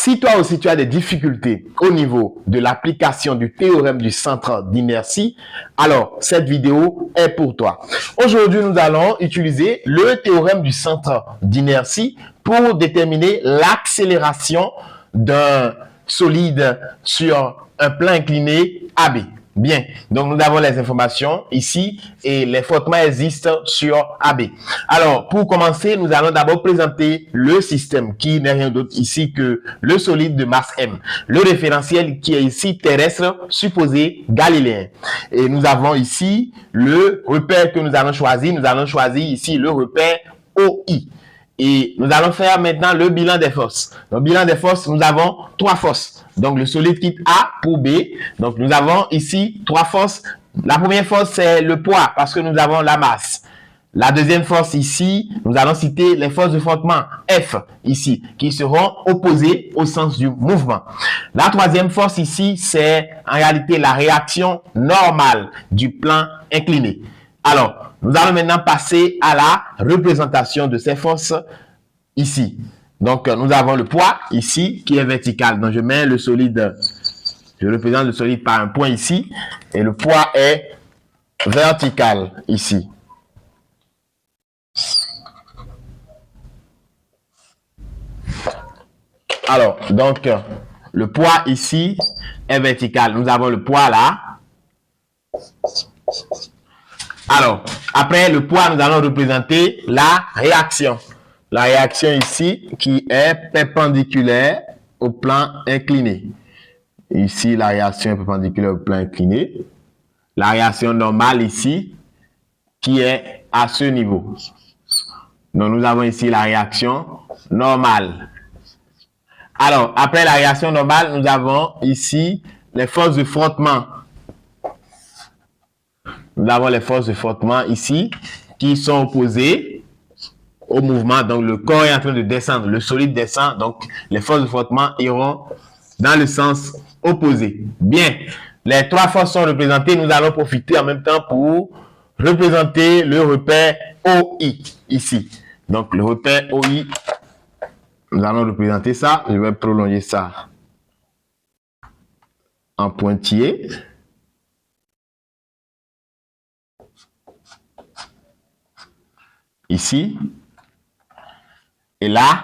si toi aussi tu as des difficultés au niveau de l'application du théorème du centre d'inertie, alors cette vidéo est pour toi. Aujourd'hui, nous allons utiliser le théorème du centre d'inertie pour déterminer l'accélération d'un solide sur un plan incliné AB. Bien, donc nous avons les informations ici et les frottements existent sur AB. Alors, pour commencer, nous allons d'abord présenter le système qui n'est rien d'autre ici que le solide de masse M. Le référentiel qui est ici terrestre, supposé galiléen. Et nous avons ici le repère que nous allons choisir. Nous allons choisir ici le repère OI. Et nous allons faire maintenant le bilan des forces. Dans le bilan des forces, nous avons 3 forces. Donc, le solide quitte A pour B. Donc, nous avons ici 3 forces. La première force, c'est le poids parce que nous avons la masse. La deuxième force ici, nous allons citer les forces de frottement F ici, qui seront opposées au sens du mouvement. La troisième force ici, c'est en réalité la réaction normale du plan incliné. Alors, nous allons maintenant passer à la représentation de ces forces ici. Donc, nous avons le poids ici qui est vertical. Donc, je mets le solide, je représente le solide par un point ici. Et le poids est vertical ici. Alors, donc, le poids ici est vertical. Nous avons le poids là. Alors, après le poids, nous allons représenter la réaction. La réaction ici qui est perpendiculaire au plan incliné. Ici, la réaction est perpendiculaire au plan incliné. La réaction normale ici qui est à ce niveau. Donc, nous avons ici la réaction normale. Alors, après la réaction normale, nous avons ici les forces de frottement. Nous avons les forces de frottement ici qui sont opposées au mouvement. Donc, le corps est en train de descendre, le solide descend. Donc, les forces de frottement iront dans le sens opposé. Bien, les 3 forces sont représentées. Nous allons profiter en même temps pour représenter le repère OI ici. Donc, le repère OI, nous allons représenter ça. Je vais prolonger ça en pointillé. Ici. Et là,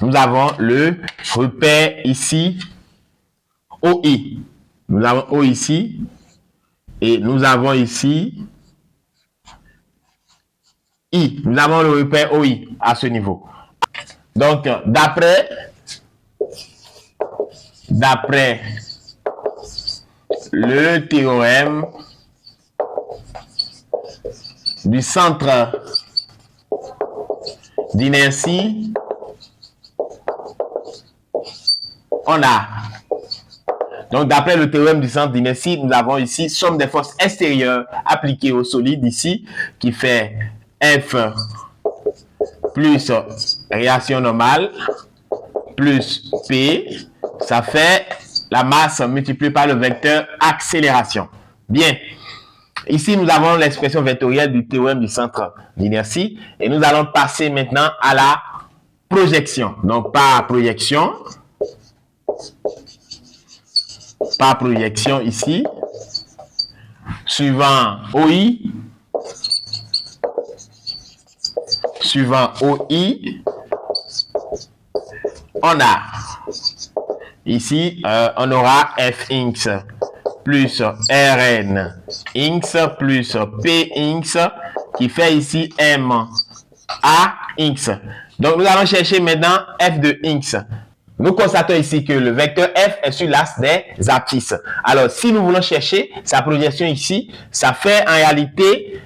nous avons le repère ici, OI. Nous avons O ici. Et nous avons ici I. Nous avons le repère OI à ce niveau. Donc, d'après le théorème du centre d'inertie, on a. Donc, d'après le théorème du centre d'inertie, nous avons ici somme des forces extérieures appliquées au solide ici, qui fait F plus réaction normale plus P, ça fait la masse multipliée par le vecteur accélération. Bien. Ici, nous avons l'expression vectorielle du théorème du centre d'inertie et nous allons passer maintenant à la projection. Donc, par projection ici, suivant OI, on a ici, on aura Fx plus Rn x plus P x qui fait ici M A x. Donc, nous allons chercher maintenant F de x. Nous constatons ici que le vecteur F est sur l'axe des abscisses. Alors, si nous voulons chercher sa projection ici, ça fait en réalité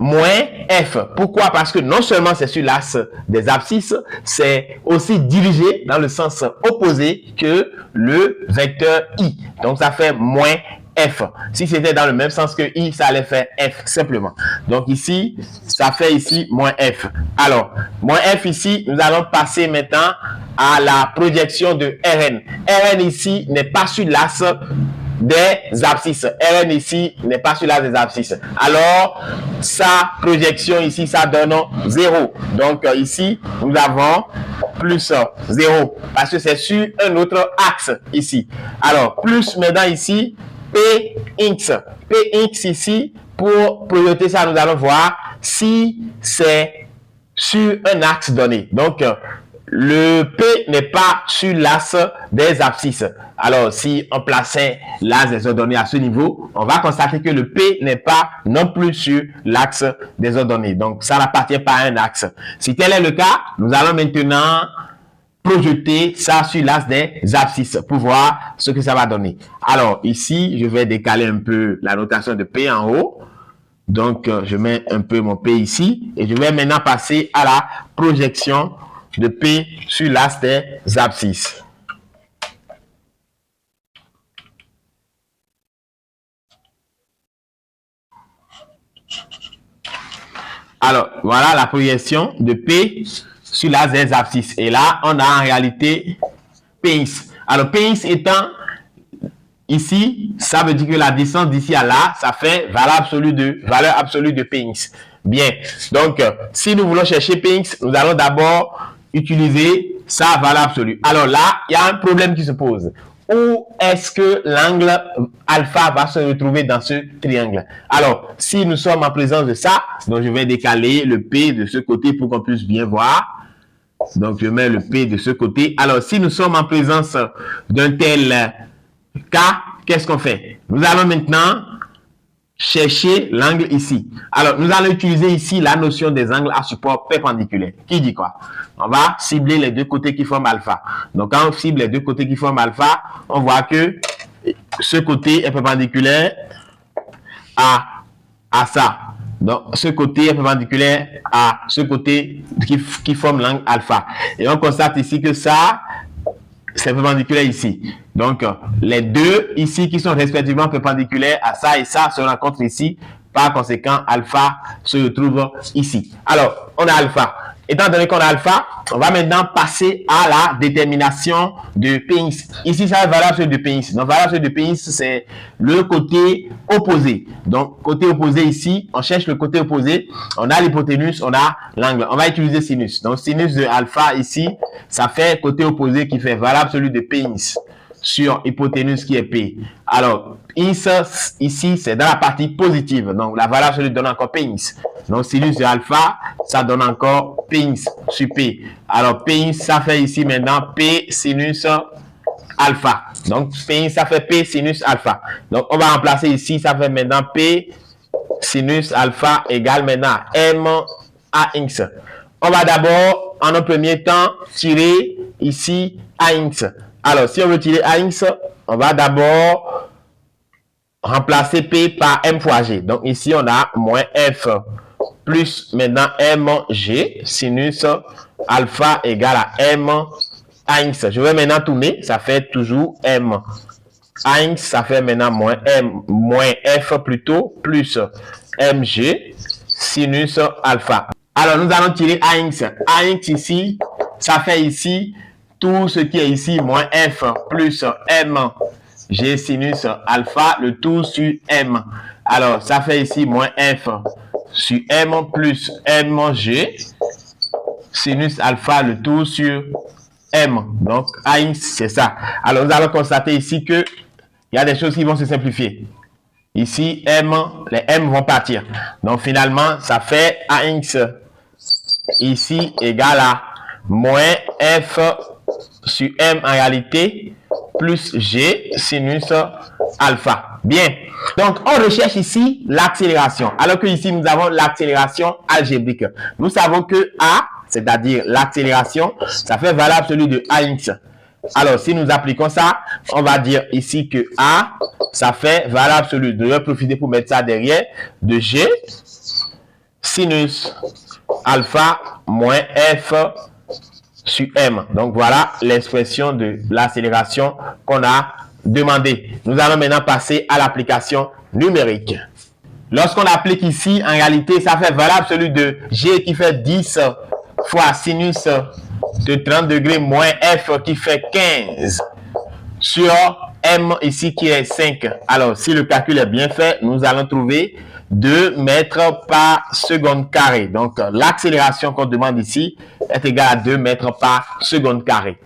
moins F. Pourquoi? Parce que non seulement c'est sur l'axe des abscisses, c'est aussi dirigé dans le sens opposé que le vecteur I. Donc, ça fait moins F. Si c'était dans le même sens que I, ça allait faire F simplement. Donc, ici, ça fait ici moins F. Alors, moins F ici, nous allons passer maintenant à la projection de Rn. Rn ici n'est pas sur l'axe des abscisses. Rn ici n'est pas sur l'axe des abscisses. Alors, sa projection ici, ça donne 0. Donc, ici, nous avons plus 0 parce que c'est sur un autre axe ici. Alors, plus maintenant ici, Px. Px ici, pour projeter ça, nous allons voir si c'est sur un axe donné. Donc, le P n'est pas sur l'axe des abscisses. Alors, si on plaçait l'axe des ordonnées à ce niveau, on va constater que le P n'est pas non plus sur l'axe des ordonnées. Donc, ça n'appartient pas à un axe. Si tel est le cas, nous allons maintenant projeter ça sur l'axe des abscisses pour voir ce que ça va donner. Alors, ici, je vais décaler un peu la notation de P en haut. Donc, je mets un peu mon P ici et je vais maintenant passer à la projection de P sur l'axe des abscisses. Alors, voilà la projection de P sur l'axe des abscisses. Et là, on a en réalité Px. Alors, Px étant ici, ça veut dire que la distance d'ici à là, ça fait valeur absolue de Px. Bien. Donc, si nous voulons chercher Px, nous allons d'abord utiliser sa valeur absolue. Alors là, il y a un problème qui se pose. Où est-ce que l'angle alpha va se retrouver dans ce triangle? Alors, si nous sommes en présence de ça, donc je vais décaler le P de ce côté pour qu'on puisse bien voir. Donc, je mets le P de ce côté. Alors, si nous sommes en présence d'un tel cas, qu'est-ce qu'on fait? Nous allons maintenant chercher l'angle ici. Alors, nous allons utiliser ici la notion des angles à support perpendiculaire. Qui dit quoi? On va cibler les deux côtés qui forment alpha. Donc, quand on cible les deux côtés qui forment alpha, on voit que ce côté est perpendiculaire à ça. Donc, ce côté est perpendiculaire à ce côté qui forme l'angle alpha. Et on constate ici que ça, c'est perpendiculaire ici. Donc, les deux ici qui sont respectivement perpendiculaires à ça et ça se rencontrent ici. Par conséquent, alpha se retrouve ici. Alors, on a alpha. Étant donné qu'on a alpha, on va maintenant passer à la détermination de Px. Ici, ça va valeur absolue de Px. Donc, valeur absolue de Px, c'est le côté opposé. Donc, côté opposé ici, on cherche le côté opposé. On a l'hypoténuse, on a l'angle. On va utiliser sinus. Donc, sinus de alpha ici, ça fait côté opposé qui fait valeur absolue de Px sur hypoténuse qui est P. Alors, Px, ici, c'est dans la partie positive. Donc, la valeur absolue donne encore Px. Donc, sinus de alpha, ça donne encore Px sur P. Alors, Px, ça fait ici maintenant P sinus alpha. Donc, Px, ça fait P sinus alpha. Donc, on va remplacer ici, ça fait maintenant P sinus alpha égale maintenant M AX. On va d'abord, en un premier temps, tirer ici AX. Alors, si on veut tirer AX, on va d'abord remplacer P par M fois G. Donc, ici, on a moins F plus maintenant mg sinus alpha égale à m AX. Je vais maintenant tourner, ça fait toujours m AX, ça fait maintenant moins m moins f plutôt plus mg sinus alpha. Alors nous allons tirer AX. AX ici, ça fait ici tout ce qui est ici moins f plus mg sinus alpha, le tout sur m. Alors ça fait ici moins f sur m plus mg sinus alpha, le tout sur m. Donc AX, c'est ça. Alors nous allons constater ici que il y a des choses qui vont se simplifier. Ici m, les m vont partir. Donc finalement ça fait AX ici égale à moins f sur m en réalité plus g sinus alpha. Bien. Donc, on recherche ici l'accélération. Alors que ici, nous avons l'accélération algébrique. Nous savons que A, c'est-à-dire l'accélération, ça fait valeur absolue de AX. Alors, si nous appliquons ça, on va dire ici que A, ça fait valeur absolue. Je vais profiter pour mettre ça derrière de G sinus alpha moins F sur M. Donc, voilà l'expression de l'accélération qu'on a demandé. Nous allons maintenant passer à l'application numérique. Lorsqu'on applique ici, en réalité, ça fait valeur absolue de G qui fait 10 fois sinus de 30 degrés moins F qui fait 15 sur m ici qui est 5. Alors, si le calcul est bien fait, nous allons trouver 2 mètres par seconde carré. Donc, l'accélération qu'on demande ici est égale à 2 mètres par seconde carré.